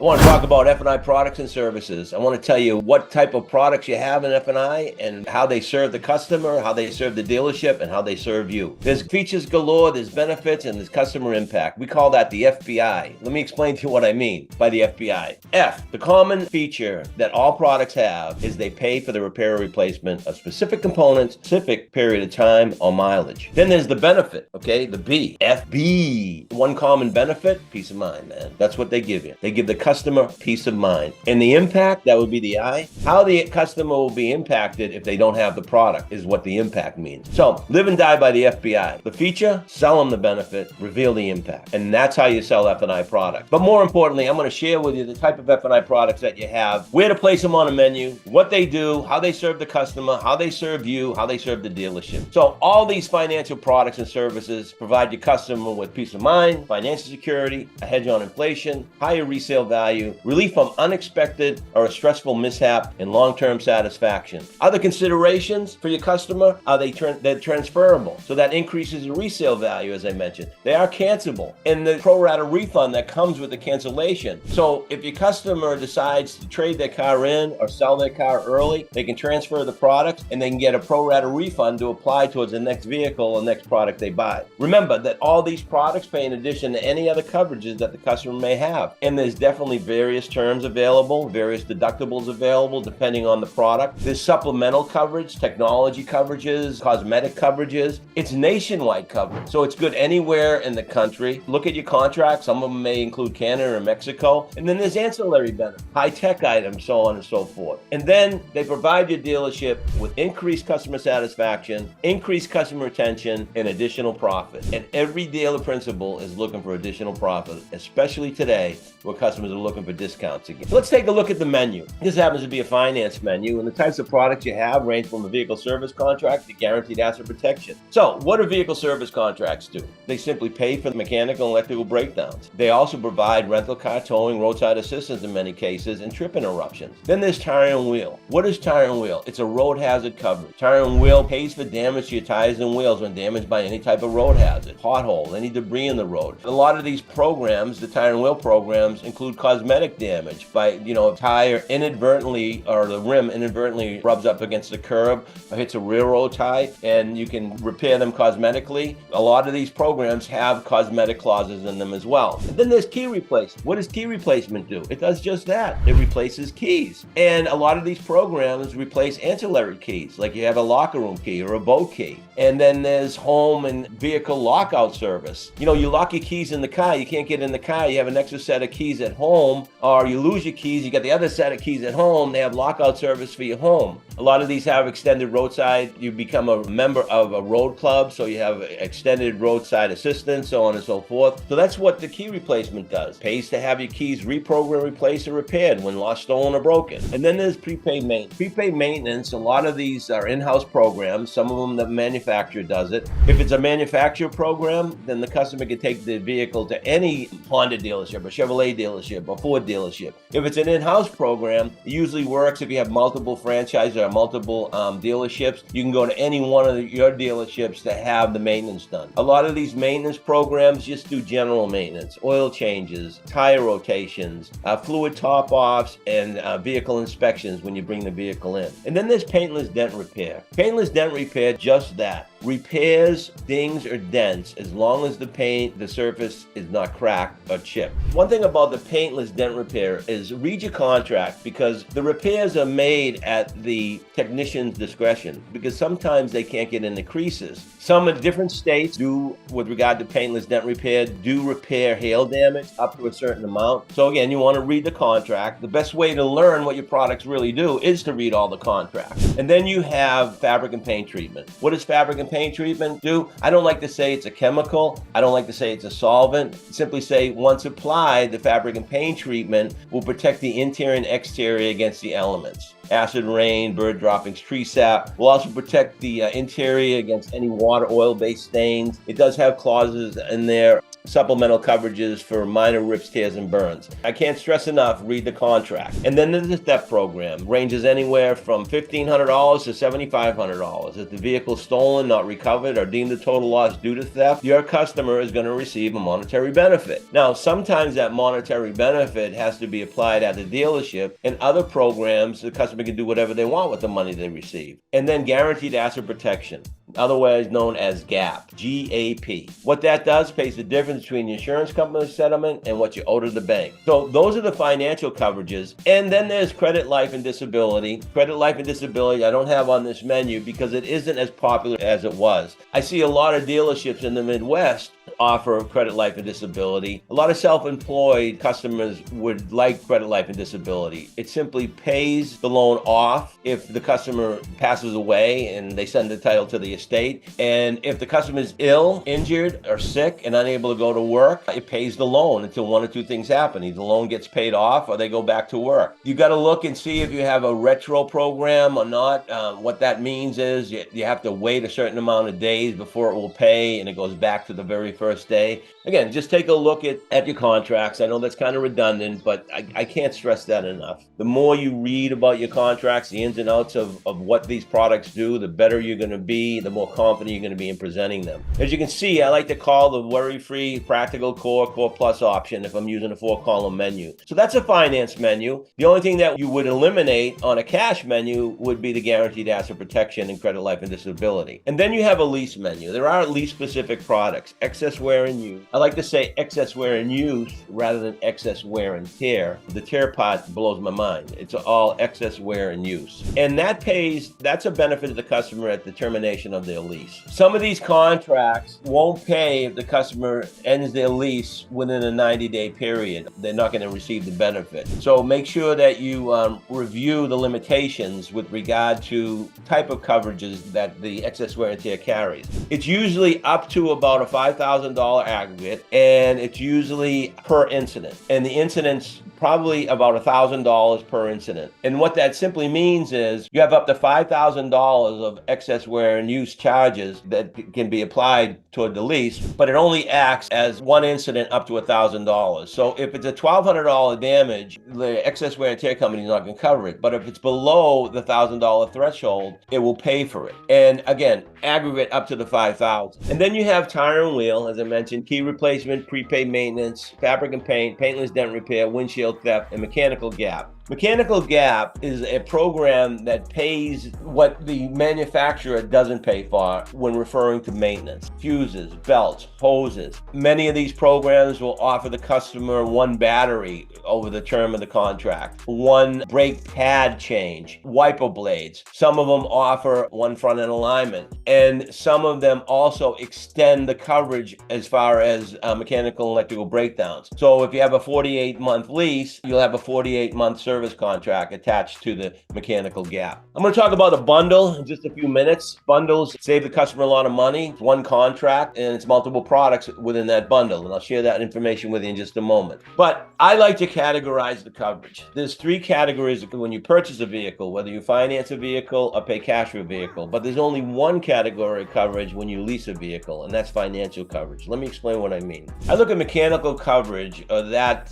I want to talk about F&I products and services. I want to tell you what type of products you have in F&I and how they serve the customer, how they serve the dealership, and how they serve you. There's features galore, there's benefits, and there's customer impact. We call that the FBI. Let me explain to you what I mean by the FBI. F, the common feature that all products have is they pay for the repair or replacement of specific components, specific period of time or mileage. Then there's the benefit, okay? The B, FB. One common benefit, peace of mind, man. That's what they give you. They give the customer peace of mind. And the impact, that would be the I. How the customer will be impacted if they don't have the product is what the impact means. So live and die by the FBI. The feature, sell them the benefit, reveal the impact. And that's how you sell F&I products. But more importantly, I'm going to share with you the type of F&I products that you have, where to place them on a menu, what they do, how they serve the customer, how they serve you, how they serve the dealership. So all these financial products and services provide your customer with peace of mind, financial security, a hedge on inflation, higher resale value, relief from unexpected or a stressful mishap, and long-term satisfaction. Other considerations for your customer are they're transferable, so that increases your resale value, as I mentioned. They are cancelable, and the pro rata refund that comes with the cancellation. So if your customer decides to trade their car in or sell their car early, they can transfer the product and they can get a pro rata refund to apply towards the next vehicle or next product they buy. Remember that all these products pay in addition to any other coverages that the customer may have, and there's definitely various terms available, various deductibles available depending on the product. There's supplemental coverage, technology coverages, cosmetic coverages. It's nationwide coverage, so it's good anywhere in the country. Look at your contract. Some of them may include Canada or Mexico. And then there's ancillary benefits, high-tech items, so on and so forth. And then they provide your dealership with increased customer satisfaction, increased customer retention, and additional profit. And every dealer principal is looking for additional profit, especially today where customers are looking for discounts again. Let's take a look at the menu. This happens to be a finance menu, and the types of products you have range from a vehicle service contract to guaranteed asset protection. So what do vehicle service contracts do? They simply pay for the mechanical and electrical breakdowns. They also provide rental car towing, roadside assistance in many cases, and trip interruptions. Then there's tire and wheel. What is tire and wheel? It's a road hazard coverage. Tire and wheel pays for damage to your tires and wheels when damaged by any type of road hazard, pothole, any debris in the road. A lot of these programs, the tire and wheel programs, include cosmetic damage by, tire inadvertently or the rim inadvertently rubs up against the curb or hits a railroad tie, and you can repair them cosmetically. A lot of these programs have cosmetic clauses in them as well. And then there's key replacement. What does key replacement do? It does just that. It replaces keys. And a lot of these programs replace ancillary keys, like you have a locker room key or a boat key. And then there's home and vehicle lockout service. You lock your keys in the car, you can't get in the car, you have an extra set of keys at home, or you lose your keys, you got the other set of keys at home. They have lockout service for your home. A lot of these have extended roadside. You become a member of a road club, so you have extended roadside assistance, so on and so forth. So that's what the key replacement does. Pays to have your keys reprogrammed, replaced, or repaired when lost, stolen, or broken. And then there's prepaid maintenance. Prepaid maintenance, a lot of these are in-house programs. Some of them the manufacturer does it. If it's a manufacturer program, then the customer can take the vehicle to any Honda dealership, a Chevrolet dealership, a Ford dealership. If it's an in-house program, it usually works if you have multiple franchises or multiple dealerships. You can go to any one of your dealerships to have the maintenance done. A lot of these maintenance programs just do general maintenance, oil changes, tire rotations, fluid top-offs, and vehicle inspections when you bring the vehicle in. And then there's paintless dent repair. Paintless dent repair, just that. Repairs dings or dents as long as the surface is not cracked or chipped. One thing about the paintless dent repair is read your contract, because the repairs are made at the technician's discretion, because sometimes they can't get in the creases. Some of different states do, with regard to paintless dent repair, do repair hail damage up to a certain amount. So again, you want to read the contract. The best way to learn what your products really do is to read all the contracts. And then you have fabric and paint treatment. What does fabric and paint treatment do? I don't like to say it's a chemical. I don't like to say it's a solvent. Simply say once applied, the fabric and paint treatment will protect the interior and exterior against the elements. Acid rain, bird droppings, tree sap. Will also protect the interior against any water, oil-based stains. It does have clauses in there supplemental coverages for minor rips, tears, and burns. I can't stress enough, read the contract. And then there's the theft program. Ranges anywhere from $1,500 to $7,500. If the vehicle is stolen, not recovered, or deemed a total loss due to theft, your customer is going to receive a monetary benefit. Now, sometimes that monetary benefit has to be applied at the dealership. In other programs, the customer can do whatever they want with the money they receive. And then guaranteed asset protection, otherwise known as GAP, G-A-P. What that does, pays the difference between the insurance company's settlement and what you owe to the bank. So those are the financial coverages. And then there's credit, life, and disability. Credit, life, and disability I don't have on this menu because it isn't as popular as it was. I see a lot of dealerships in the Midwest offer credit, life, and disability. A lot of self-employed customers would like credit, life, and disability. It simply pays the loan off if the customer passes away and they send the title to the estate. And if the customer is ill, injured, or sick and unable to go to work, it pays the loan until one or two things happen. Either the loan gets paid off or they go back to work. You got to look and see if you have a retro program or not. What that means is you have to wait a certain amount of days before it will pay, and it goes back to the very first day. Again, just take a look at your contracts. I know that's kind of redundant, but I can't stress that enough. The more you read about your contracts, the ins and outs of what these products do, the better you're going to be, the more confident you're going to be in presenting them. As you can see, I like to call the worry-free, practical, core plus option if I'm using a 4-column menu. So that's a finance menu. The only thing that you would eliminate on a cash menu would be the guaranteed asset protection and credit, life, and disability. And then you have a lease menu. There are lease-specific products, excess wear and use. I like to say excess wear and use rather than excess wear and tear. The tear part blows my mind. It's all excess wear and use. And that's a benefit to the customer at the termination of their lease. Some of these contracts won't pay if the customer ends their lease within a 90-day period. They're not going to receive the benefit. So make sure that you review the limitations with regard to type of coverages that the excess wear and tear carries. It's usually up to about a $5,000 aggregate, and it's usually per incident. And the incidents probably about $1,000 per incident. And what that simply means is you have up to $5,000 of excess wear and use charges that can be applied toward the lease, but it only acts as one incident up to $1,000. So if it's a $1,200 damage, the excess wear and tear company is not going to cover it. But if it's below the $1,000 threshold, it will pay for it. And again, aggregate up to the $5,000. And then you have tire and wheel, as I mentioned, key replacement, prepaid maintenance, fabric and paint, paintless dent repair, windshield theft, and mechanical gap. Mechanical gap is a program that pays what the manufacturer doesn't pay for when referring to maintenance. Fuses, belts, hoses. Many of these programs will offer the customer one battery over the term of the contract, one brake pad change, wiper blades. Some of them offer one front end alignment, and some of them also extend the coverage as far as mechanical and electrical breakdowns. So if you have a 48-month lease, you'll have a 48-month service contract attached to the mechanical gap. I'm going to talk about a bundle in just a few minutes. Bundles save the customer a lot of money. It's one contract and it's multiple products within that bundle, and I'll share that information with you in just a moment. But I like to categorize the coverage. There's 3 categories when you purchase a vehicle, whether you finance a vehicle or pay cash for a vehicle, but there's only one category of coverage when you lease a vehicle, and that's financial coverage. Let me explain what I mean. I look at mechanical coverage, or that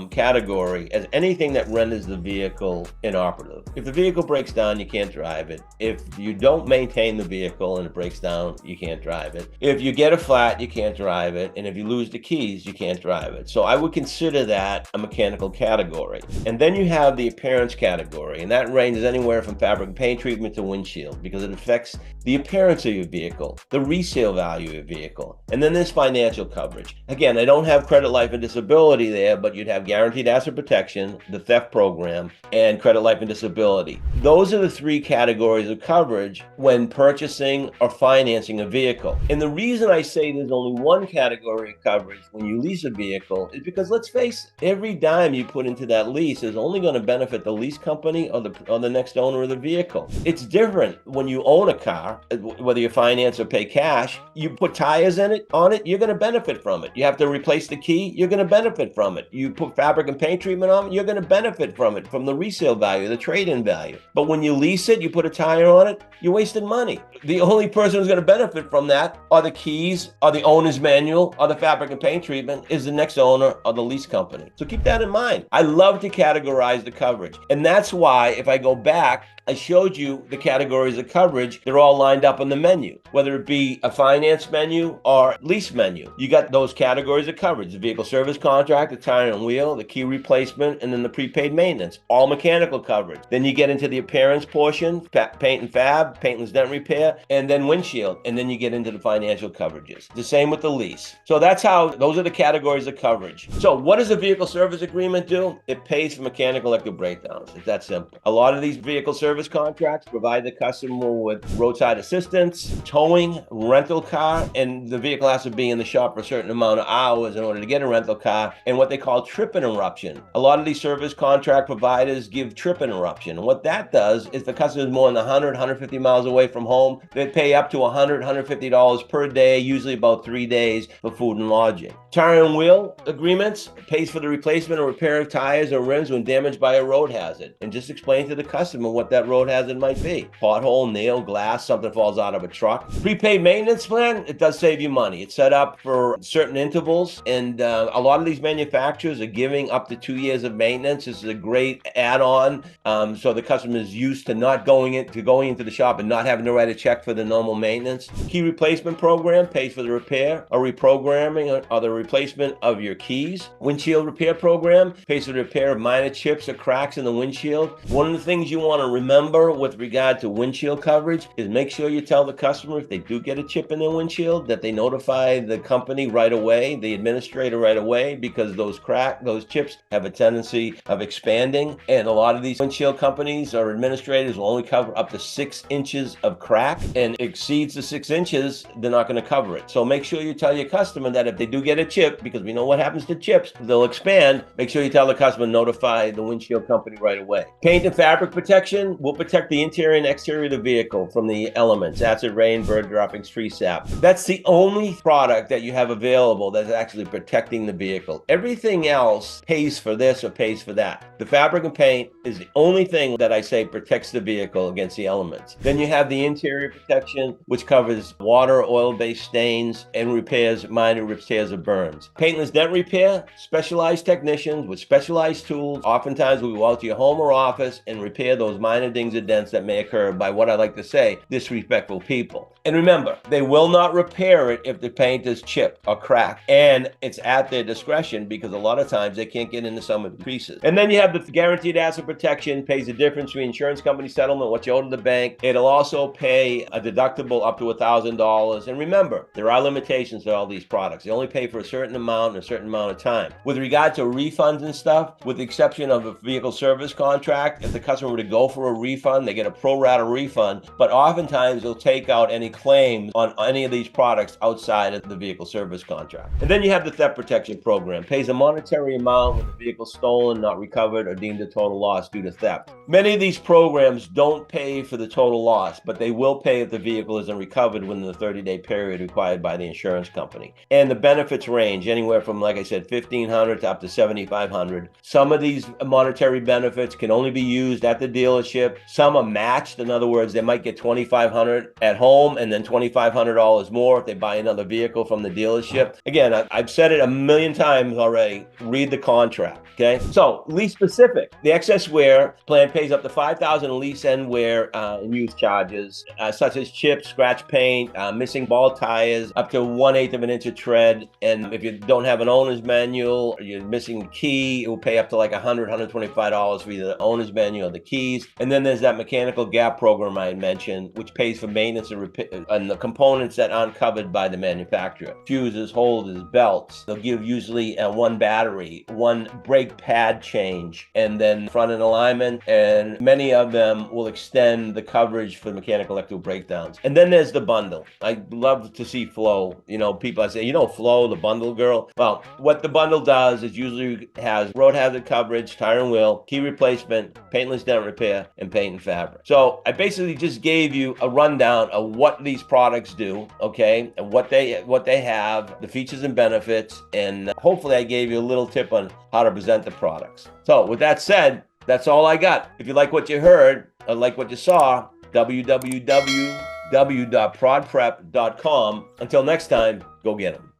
category, as anything that renders the vehicle inoperative. If the vehicle breaks down, you can't drive it. If you don't maintain the vehicle and it breaks down, you can't drive it. If you get a flat, you can't drive it. And if you lose the keys, you can't drive it. So I would consider that a mechanical category. And then you have the appearance category, and that ranges anywhere from fabric and paint treatment to windshield, because it affects the appearance of your vehicle, the resale value of your vehicle. And then there's financial coverage. Again, I don't have credit, life, and disability there, but you'd have guaranteed asset protection, the theft program, and credit, life, and disability. Those are the 3 categories of coverage when purchasing or financing a vehicle. And the reason I say there's only one category of coverage when you lease a vehicle is because, let's face it, every dime time you put into that lease is only going to benefit the lease company or the next owner of the vehicle. It's different when you own a car, whether you finance or pay cash. You put tires on it, you're going to benefit from it. You have to replace the key, you're going to benefit from it. You put fabric and paint treatment on it, you're going to benefit from it, from the resale value, the trade-in value. But when you lease it, you put a tire on it, you're wasting money. The only person who's going to benefit from that are the keys, or the owner's manual, or the fabric and paint treatment is the next owner or the lease company. So keep that in mind. I love to categorize the coverage. And that's why, if I go back, I showed you the categories of coverage. They're all lined up on the menu, whether it be a finance menu or lease menu. You got those categories of coverage: the vehicle service contract, the tire and wheel, the key replacement, and then the prepaid maintenance, all mechanical coverage. Then you get into the appearance portion, paint and fab, paintless dent repair, and then windshield. And then you get into the financial coverages. The same with the lease. So those are the categories of coverage. So what does a vehicle service agreement do? It pays for mechanical electrical breakdowns. It's that simple. A lot of these vehicle service contracts provide the customer with roadside assistance, towing, rental car, and the vehicle has to be in the shop for a certain amount of hours in order to get a rental car, and what they call trip interruption. A lot of these service contract providers give trip interruption. And what that does is the customer is more than 100, 150 miles away from home, they pay up to $100, $150 per day, usually about 3 days for food and lodging. Tire and wheel agreements pays for the replacement or repair of tires or rims when damaged by a road hazard. And just explain to the customer what that road hazard might be. Pothole, nail, glass, something falls out of a truck. Prepaid maintenance plan, it does save you money. It's set up for certain intervals, and a lot of these manufacturers are giving up to 2 years of maintenance. This is a great add-on, so the customer is used to not going into the shop and not having to write a check for the normal maintenance. Key replacement program pays for the repair or reprogramming or the replacement of your keys. Windshield repair program pays for the repair of minor chips or cracks in the windshield. One of the things you want to remember with regard to windshield coverage is make sure you tell the customer if they do get a chip in their windshield that they notify the company right away, the administrator right away, because those chips have a tendency of expanding, and a lot of these windshield companies or administrators will only cover up to 6 inches of crack, and exceeds the 6 inches, they're not going to cover it. So make sure you tell your customer that if they do get a chip, because we know what happens to chips, they'll expand, make sure you tell the customer, notify the windshield company right away. Paint and fabric protection will protect the interior and exterior of the vehicle from the elements, acid rain, bird droppings, tree sap. That's the only product that you have available that's actually protecting the vehicle. Everything else pays for this or pays for that. The fabric and paint is the only thing that I say protects the vehicle against the elements. Then you have the interior protection, which covers water, oil-based stains, and repairs minor repairs or burns. Paintless dent repair, specialized technicians with specialized tools. Oftentimes we go out to your home or office and repair those minor dings or dents that may occur by what I like to say, disrespectful people. And remember, they will not repair it if the paint is chipped or cracked, and it's at their discretion because a lot of times they can't get into some of the pieces. And then you have the guaranteed asset protection, pays the difference between insurance company settlement, what you owe to the bank. It'll also pay a deductible up to $1,000. And remember, there are limitations to all these products. They only pay for a certain amount in a certain amount of time. With regard to refunds and stuff, with the exception of a vehicle service contract, if the customer were to go for a refund, they get a pro rata refund, but oftentimes they'll take out any claims on any of these products outside of the vehicle service contract. And then you have the theft protection program, pays a monetary amount when the vehicle is stolen, not recovered, or deemed a total loss due to theft. Many of these programs don't pay for the total loss, but they will pay if the vehicle isn't recovered within the 30-day period required by the insurance company. And the benefits range anywhere from, like I said, $1,500 to up to $7,500. Some of these monetary benefits can only be used at the dealership. Some are matched. In other words, they might get $2,500 at home and then $2,500 more if they buy another vehicle from the dealership. Again, I've said it a million times already. Read the contract. Okay, so lease specific. The excess wear plan pays up to $5,000 in lease end wear and use charges, such as chips, scratch paint, missing ball tires, up to 1/8 of an inch of tread. And if you don't have an owner's manual or you're missing the key, it will pay up to like $100, $125 for either the owner's manual or the keys. And then there's that mechanical gap program I mentioned, which pays for maintenance and repair and the components that aren't covered by the manufacturer. Fuses, holders, belts. They'll give usually one battery, one brake pad change, and then front end alignment, and many of them will extend the coverage for mechanical electrical breakdowns. And then there's the bundle. I love to see Flo. You know, people I say, you know, Flo, the bundle girl. Well, what the bundle does is usually has road hazard coverage, tire and wheel, key replacement, paintless dent repair, and paint and fabric. So I basically just gave you a rundown of what these products do, okay, and what they have, the features and benefits, and hopefully I gave you a little tip on how to present the products. So with that said, that's all I got. If you like what you heard or like what you saw, www.prodprep.com. Until next time, go get them.